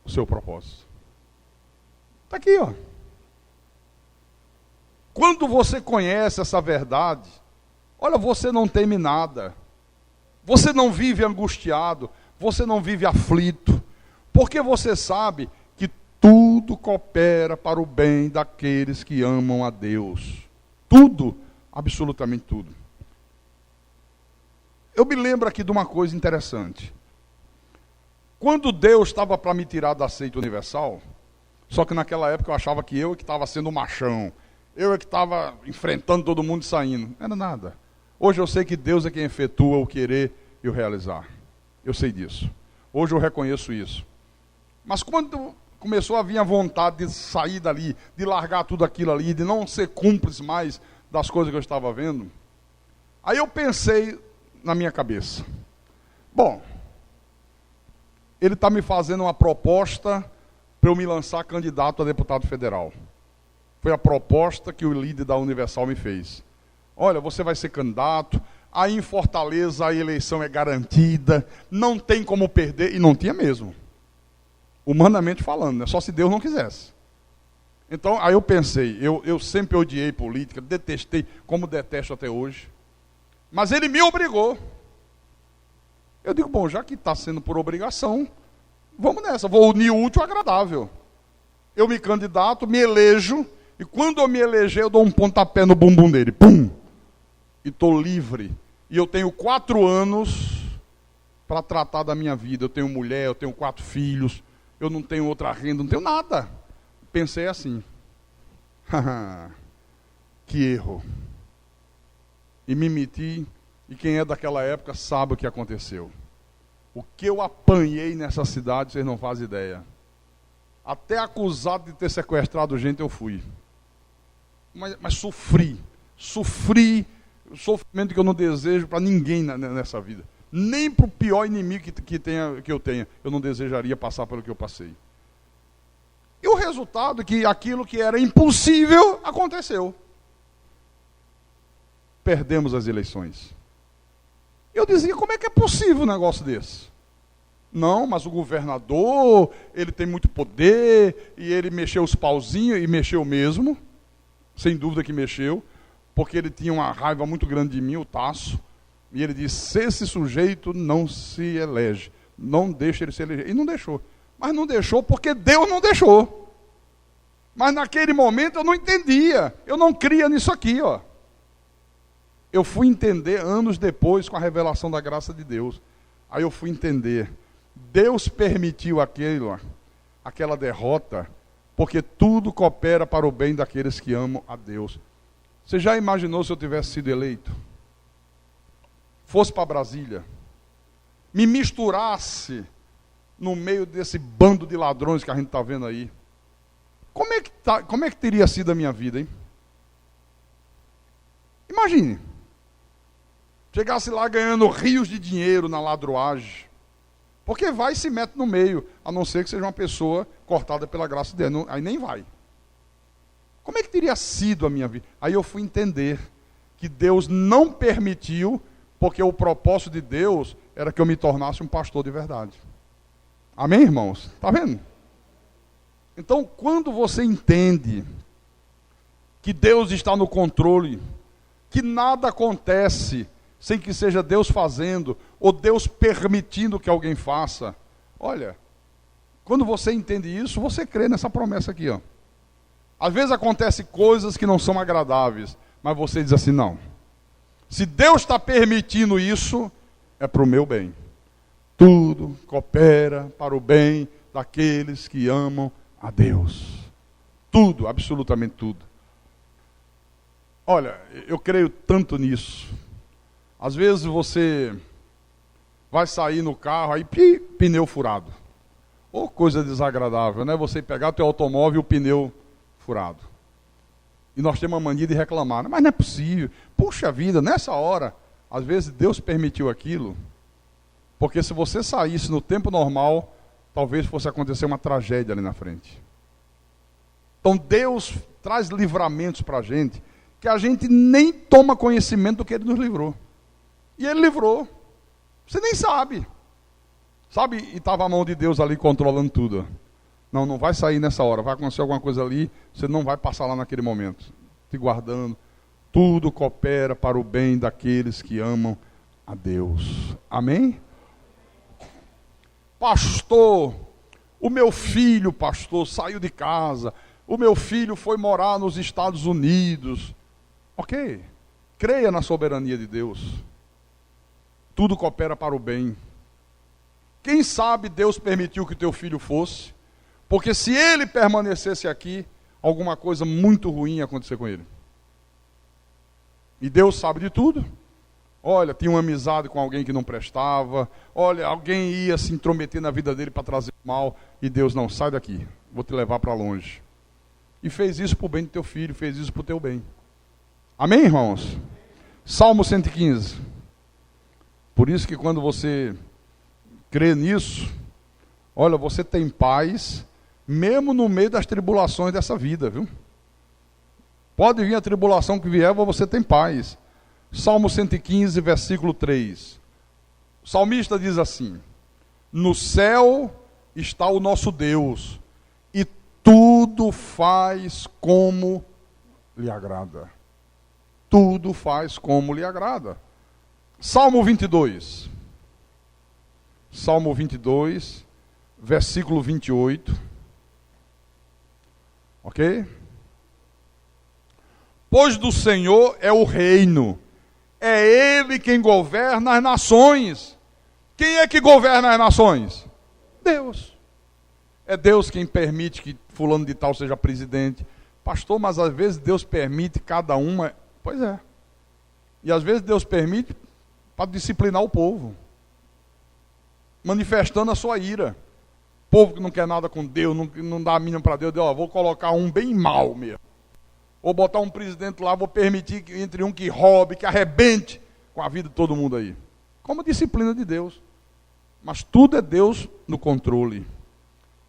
o seu propósito. Está aqui, ó. Quando você conhece essa verdade, olha, você não teme nada. Você não vive angustiado, você não vive aflito, porque você sabe que tudo coopera para o bem daqueles que amam a Deus. Tudo, absolutamente tudo. Eu me lembro aqui de uma coisa interessante. Quando Deus estava para me tirar da seita universal, só que naquela época eu achava que eu é que estava sendo o machão, eu é que estava enfrentando todo mundo e saindo. Não era nada. Hoje eu sei que Deus é quem efetua o querer e o realizar. Eu sei disso. Hoje eu reconheço isso. Mas quando começou a vir a vontade de sair dali, de largar tudo aquilo ali, de não ser cúmplice mais das coisas que eu estava vendo, aí eu pensei na minha cabeça, bom, ele está me fazendo uma proposta para eu me lançar candidato a deputado federal. Foi a proposta que o líder da Universal me fez. Olha, você vai ser candidato, aí em Fortaleza a eleição é garantida, não tem como perder, e não tinha mesmo. Humanamente falando, né? Só se Deus não quisesse. Então, aí eu pensei, eu sempre odiei política, detestei, como detesto até hoje. Mas ele me obrigou. Eu digo, bom, já que está sendo por obrigação, vamos nessa, vou unir o útil ao agradável. Eu me candidato, me elejo, e quando eu me eleger, eu dou um pontapé no bumbum dele, pum! E estou livre. E eu tenho 4 anos para tratar da minha vida. Eu tenho mulher, eu tenho 4 filhos, eu não tenho outra renda, não tenho nada. Pensei assim, que erro. E me meti, e quem é daquela época sabe o que aconteceu. O que eu apanhei nessa cidade, vocês não fazem ideia. Até acusado de ter sequestrado gente, eu fui. Mas sofri o sofrimento que eu não desejo para ninguém nessa vida. Nem para o pior inimigo que eu tenha, eu não desejaria passar pelo que eu passei. E o resultado é que aquilo que era impossível aconteceu. Perdemos as eleições. Eu dizia, como é que é possível um negócio desse? Não, mas o governador, ele tem muito poder, e ele mexeu os pauzinhos, e mexeu mesmo, sem dúvida que mexeu, porque ele tinha uma raiva muito grande de mim, o Tasso, e ele disse, esse sujeito não se elege, não deixa ele se eleger. E não deixou. Mas não deixou porque Deus não deixou. Mas naquele momento eu não entendia, eu não cria nisso aqui, ó. eu fui entender anos depois com a revelação da graça de Deus. Aí eu fui entender. Deus permitiu aquela derrota, porque tudo coopera para o bem daqueles que amam a Deus. Você já imaginou se eu tivesse sido eleito? Fosse para Brasília, me misturasse no meio desse bando de ladrões que a gente está vendo aí. Como é que teria sido a minha vida, hein? Imagine. Chegasse lá ganhando rios de dinheiro na ladroagem. Porque vai e se mete no meio, a não ser que seja uma pessoa cortada pela graça de Deus. Aí nem vai. Como é que teria sido a minha vida? Aí eu fui entender que Deus não permitiu, porque o propósito de Deus era que eu me tornasse um pastor de verdade. Amém, irmãos? Está vendo? Então, quando você entende que Deus está no controle, que nada acontece sem que seja Deus fazendo, ou Deus permitindo que alguém faça. Olha, quando você entende isso, você crê nessa promessa aqui, ó. Às vezes acontecem coisas que não são agradáveis, mas você diz assim, não. Se Deus está permitindo isso, é para o meu bem. Tudo coopera para o bem daqueles que amam a Deus. Tudo, absolutamente tudo. Olha, eu creio tanto nisso. Às vezes você vai sair no carro, aí pneu furado. Ou coisa desagradável, né? Você pegar o teu automóvel e o pneu furado. E nós temos uma mania de reclamar. Mas não é possível. Puxa vida, nessa hora, às vezes Deus permitiu aquilo, porque se você saísse no tempo normal, talvez fosse acontecer uma tragédia ali na frente. Então Deus traz livramentos para a gente, que a gente nem toma conhecimento do que Ele nos livrou. E Ele livrou. Você nem sabe. Sabe? E estava a mão de Deus ali controlando tudo. Não vai sair nessa hora. Vai acontecer alguma coisa ali, você não vai passar lá naquele momento. Te guardando. Tudo coopera para o bem daqueles que amam a Deus. Amém? Pastor, o meu filho, pastor, saiu de casa. O meu filho foi morar nos Estados Unidos. Ok. Creia na soberania de Deus. Tudo coopera para o bem. Quem sabe Deus permitiu que teu filho fosse, porque se ele permanecesse aqui, alguma coisa muito ruim ia acontecer com ele. E Deus sabe de tudo. Olha, tinha uma amizade com alguém que não prestava. Olha, alguém ia se intrometer na vida dele para trazer mal. E Deus, não, sai daqui, vou te levar para longe. E fez isso para o bem do teu filho, fez isso para o teu bem. Amém, irmãos? Salmo 115. Por isso que quando você crê nisso, olha, você tem paz, mesmo no meio das tribulações dessa vida, viu? Pode vir a tribulação que vier, mas você tem paz. Salmo 115, versículo 3. O salmista diz assim: no céu está o nosso Deus, e tudo faz como lhe agrada. Tudo faz como lhe agrada. Salmo 22. Salmo 22, versículo 28. Ok? Pois do Senhor é o reino, é Ele quem governa as nações. Quem é que governa as nações? Deus. É Deus quem permite que fulano de tal seja presidente. Pastor, mas às vezes Deus permite cada uma. Pois é. E às vezes Deus permite para disciplinar o povo, manifestando a sua ira. Povo que não quer nada com Deus, não dá a mínima para Deus, vou colocar um bem mau mesmo. Vou botar um presidente lá, vou permitir que entre um que roube, que arrebente com a vida de todo mundo aí. Como disciplina de Deus. Mas tudo é Deus no controle.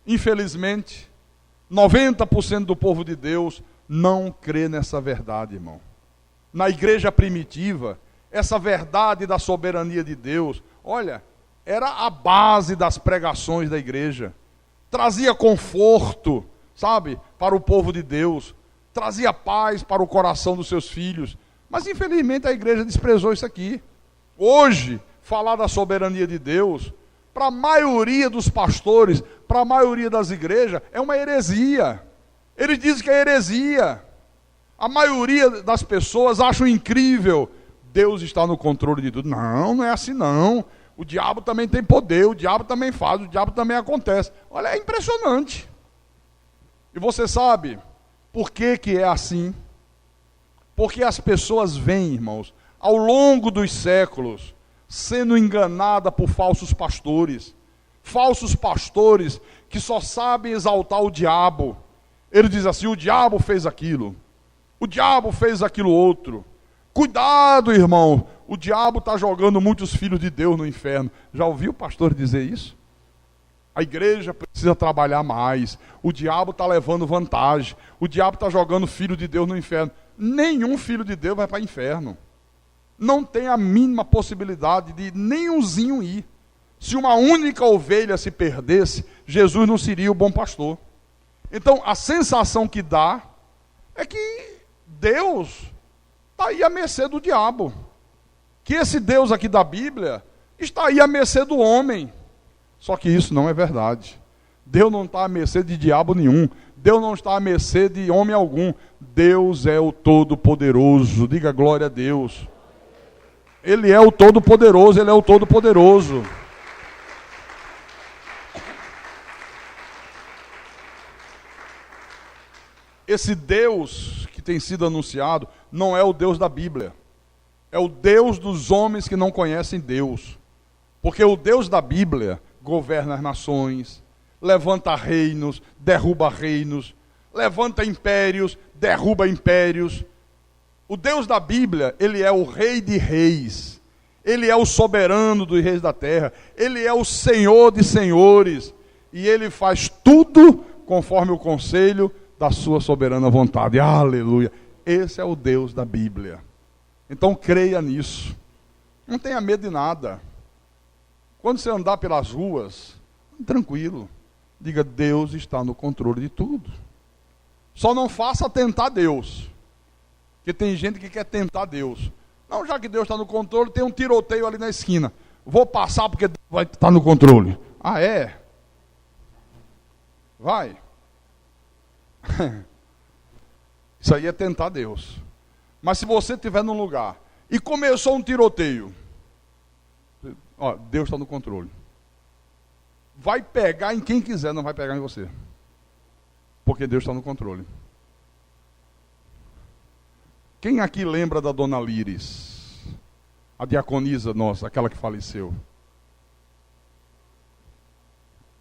Infelizmente, 90% do povo de Deus não crê nessa verdade, irmão. Na igreja primitiva, essa verdade da soberania de Deus, olha, era a base das pregações da igreja. Trazia conforto, sabe, para o povo de Deus. Trazia paz para o coração dos seus filhos. Mas infelizmente a igreja desprezou isso aqui. Hoje, falar da soberania de Deus, para a maioria dos pastores, para a maioria das igrejas, é uma heresia. Eles dizem que é heresia. A maioria das pessoas acham incrível Deus está no controle de tudo. Não, não é assim não. O diabo também tem poder, o diabo também faz, o diabo também acontece. Olha, é impressionante. E você sabe por que que é assim? Porque as pessoas vêm, irmãos, ao longo dos séculos, sendo enganadas por falsos pastores. Falsos pastores que só sabem exaltar o diabo. Ele diz assim, o diabo fez aquilo. O diabo fez aquilo outro. Cuidado, irmão, o diabo está jogando muitos filhos de Deus no inferno. Já ouviu o pastor dizer isso? A igreja precisa trabalhar mais. O diabo está levando vantagem. O diabo está jogando filho de Deus no inferno. Nenhum filho de Deus vai para o inferno. Não tem a mínima possibilidade de nenhumzinho ir. Se uma única ovelha se perdesse, Jesus não seria o bom pastor. Então, a sensação que dá é que Deus está aí à mercê do diabo. Que esse Deus aqui da Bíblia está aí à mercê do homem. Só que isso não é verdade. Deus não está à mercê de diabo nenhum. Deus não está à mercê de homem algum. Deus é o Todo-Poderoso. Diga glória a Deus. Ele é o Todo-Poderoso, Ele é o Todo-Poderoso. Esse Deus que tem sido anunciado não é o Deus da Bíblia. É o Deus dos homens que não conhecem Deus. Porque o Deus da Bíblia governa as nações, levanta reinos, derruba reinos, levanta impérios, derruba impérios. O Deus da Bíblia, Ele é o Rei de Reis. Ele é o soberano dos reis da terra. Ele é o Senhor de senhores. E Ele faz tudo conforme o conselho da sua soberana vontade. Aleluia. Esse é o Deus da Bíblia. Então creia nisso. Não tenha medo de nada. Quando você andar pelas ruas, tranquilo. Diga, Deus está no controle de tudo. Só não faça tentar Deus. Porque tem gente que quer tentar Deus. Não, já que Deus está no controle, tem um tiroteio ali na esquina. Vou passar porque Deus vai estar no controle. Ah, é? Vai. Isso aí é tentar Deus. Mas se você estiver num lugar e começou um tiroteio, ó, Deus está no controle. Vai pegar em quem quiser, não vai pegar em você. Porque Deus está no controle. Quem aqui lembra da Dona Líris? A diaconisa nossa, aquela que faleceu.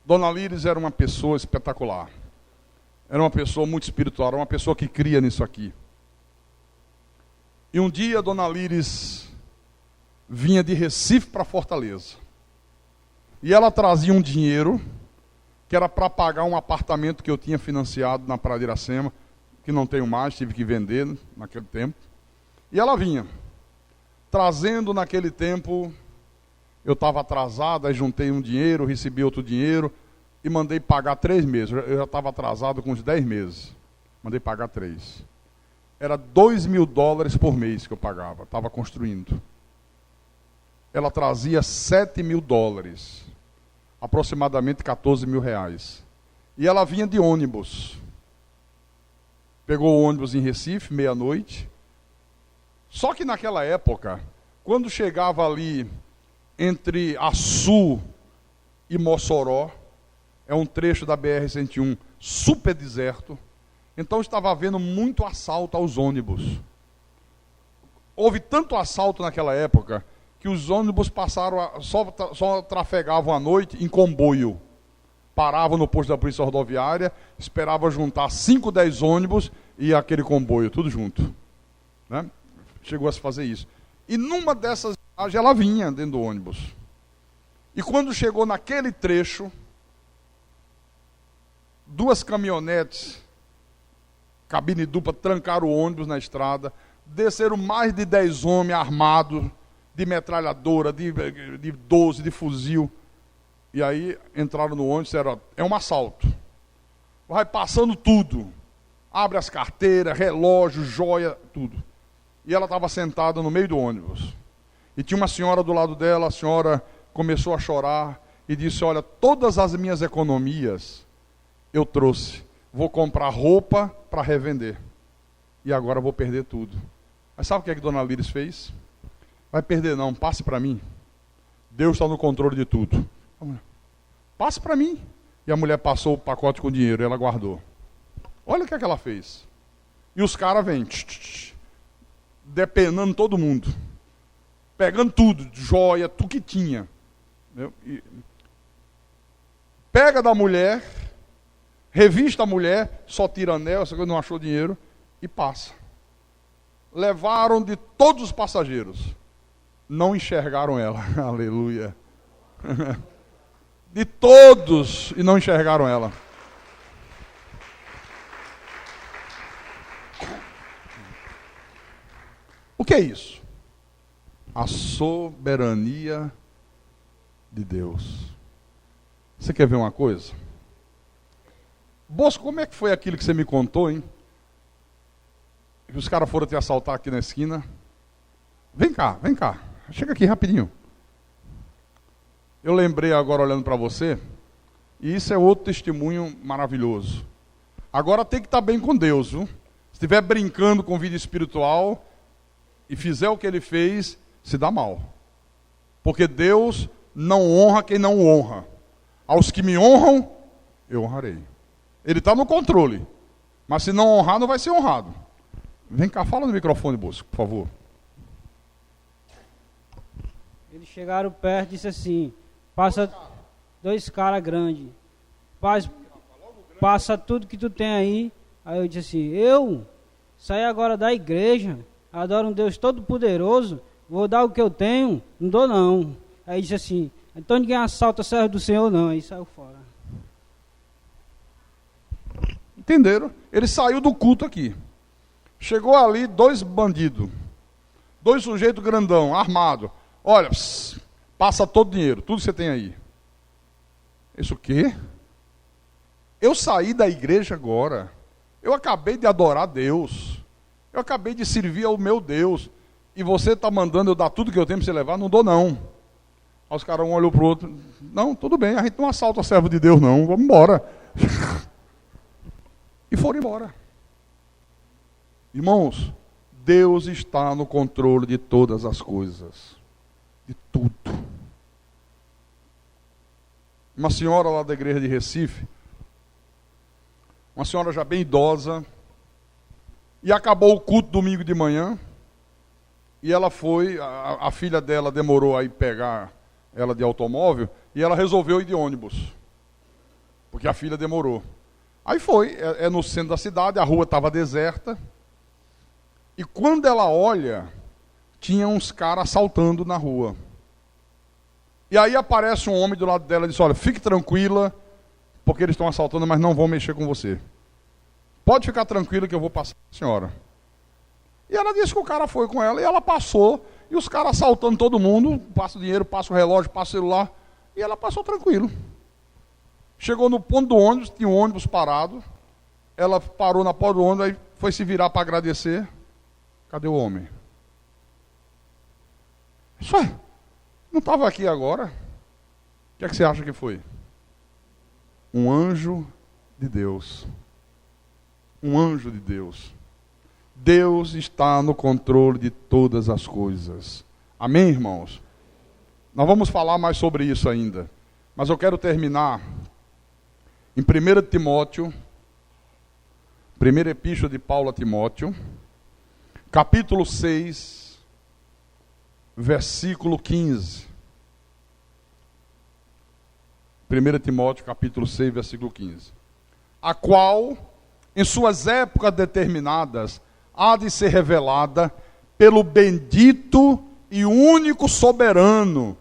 Dona Líris era uma pessoa espetacular. Era uma pessoa muito espiritual, era uma pessoa que cria nisso aqui. E um dia a Dona Líris vinha de Recife para Fortaleza. E ela trazia um dinheiro que era para pagar um apartamento que eu tinha financiado na Praia de Iracema, que não tenho mais, tive que vender naquele tempo. E ela vinha, trazendo naquele tempo, eu estava atrasado, aí juntei um dinheiro, recebi outro dinheiro, e mandei pagar 3 meses. Eu já estava atrasado com uns 10 meses. Mandei pagar 3. Era $2.000 por mês que eu pagava, estava construindo. Ela trazia $7.000, aproximadamente R$14.000. E ela vinha de ônibus. Pegou o ônibus em Recife, meia-noite. Só que naquela época, quando chegava ali entre Açu e Mossoró, é um trecho da BR-101 super deserto, então estava havendo muito assalto aos ônibus. Houve tanto assalto naquela época que os ônibus passaram só trafegavam à noite em comboio. Paravam no posto da polícia rodoviária, esperavam juntar 5, 10 ônibus e aquele comboio, tudo junto. Né? Chegou a se fazer isso. E numa dessas viagens ela vinha dentro do ônibus. E quando chegou naquele trecho, 2 caminhonetes, cabine dupla, trancaram o ônibus na estrada, desceram mais de 10 homens armados, de metralhadora, de 12, de fuzil. E aí entraram no ônibus e disseram, é um assalto. Vai passando tudo. Abre as carteiras, relógio, joia, tudo. E ela estava sentada no meio do ônibus. E tinha uma senhora do lado dela, a senhora começou a chorar e disse, olha, todas as minhas economias eu trouxe. Vou comprar roupa para revender. E agora vou perder tudo. Mas sabe o que a Dona Líris fez? Vai perder não, passe para mim. Deus está no controle de tudo. Passe para mim. E a mulher passou o pacote com dinheiro, ela guardou. Olha o que ela fez. E os caras vêm, depenando todo mundo. Pegando tudo, joia, tudo que tinha. Pega da mulher, revista a mulher, só tira anel, essa coisa não achou dinheiro, e passa. Levaram de todos os passageiros. Não enxergaram ela. Aleluia. De todos, e não enxergaram ela. O que é isso? A soberania de Deus. Você quer ver uma coisa? Bosco, como é que foi aquilo que você me contou, hein? Que os caras foram te assaltar aqui na esquina. Vem cá. Chega aqui rapidinho. Eu lembrei agora olhando para você, e isso é outro testemunho maravilhoso. Agora tem que estar bem com Deus, viu? Se estiver brincando com vida espiritual e fizer o que ele fez, se dá mal. Porque Deus não honra quem não honra. Aos que me honram, eu honrarei. Ele está no controle. Mas se não honrar, não vai ser honrado. Vem cá, fala no microfone, Bosco, por favor. Eles chegaram perto e disse assim, passa dois caras grandes, passa tudo que tu tem aí. Aí eu disse assim, eu saí agora da igreja, adoro um Deus todo poderoso, vou dar o que eu tenho, não dou não. Aí disse assim, então ninguém assalta servo do Senhor não, aí saiu fora. Entenderam? Ele saiu do culto aqui. Chegou ali dois bandidos, dois sujeitos grandão, armados. Olha, passa todo o dinheiro, tudo que você tem aí. Isso o quê? Eu saí da igreja agora. Eu acabei de adorar Deus. Eu acabei de servir ao meu Deus. E você está mandando eu dar tudo que eu tenho para você levar? Não dou não. Aí os caras um olhou para o outro. Não, tudo bem, a gente não assalta servo de Deus não. Vamos embora. E foram embora. Irmãos, Deus está no controle de todas as coisas. De tudo. Uma senhora lá da igreja de Recife, uma senhora já bem idosa, e acabou o culto domingo de manhã, e ela foi, a filha dela demorou a ir pegar ela de automóvel, e ela resolveu ir de ônibus, porque a filha demorou. Aí foi, é no centro da cidade, a rua estava deserta, e quando ela olha, tinha uns caras assaltando na rua. E aí aparece um homem do lado dela e diz, olha, fique tranquila, porque eles estão assaltando, mas não vão mexer com você. Pode ficar tranquila que eu vou passar a senhora. E ela disse que o cara foi com ela, e ela passou, e os caras assaltando todo mundo, passa o dinheiro, passa o relógio, passa o celular, e ela passou tranquilo. Chegou no ponto do ônibus, tinha um ônibus parado, ela parou na porta do ônibus, aí foi se virar para agradecer. Cadê o homem? Isso é, não estava aqui agora? O que é que você acha que foi? Um anjo de Deus. Um anjo de Deus. Deus está no controle de todas as coisas. Amém, irmãos? Nós vamos falar mais sobre isso ainda. Mas eu quero terminar em 1 Timóteo, primeira epístola de Paulo a Timóteo, capítulo 6, versículo 15. 1 Timóteo, capítulo 6, versículo 15. A qual, em suas épocas determinadas, há de ser revelada pelo bendito e único soberano,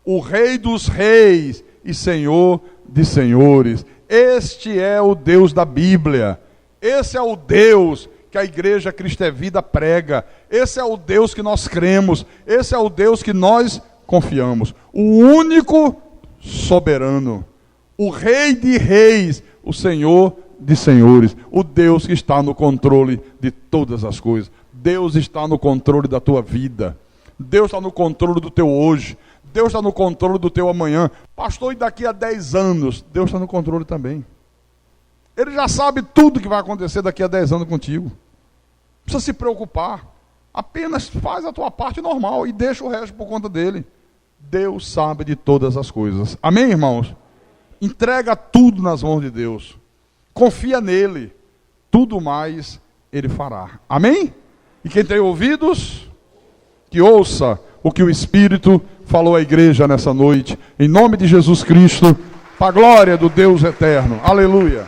o Rei dos reis e Senhor de senhores. Este é o Deus da Bíblia. Esse é o Deus que a Igreja Cristo é Vida prega. Esse é o Deus que nós cremos. Esse é o Deus que nós confiamos. O único soberano. O Rei de reis. O Senhor de senhores. O Deus que está no controle de todas as coisas. Deus está no controle da tua vida. Deus está no controle do teu hoje. Deus está no controle do teu amanhã. Pastor, e daqui a 10 anos? Deus está no controle também. Ele já sabe tudo que vai acontecer daqui a 10 anos contigo. Não precisa se preocupar. Apenas faz a tua parte normal e deixa o resto por conta dele. Deus sabe de todas as coisas. Amém, irmãos? Entrega tudo nas mãos de Deus. Confia nele. Tudo mais ele fará. Amém? E quem tem ouvidos, que ouça o que o Espírito falou à igreja nessa noite. Em nome de Jesus Cristo, para a glória do Deus eterno. Aleluia.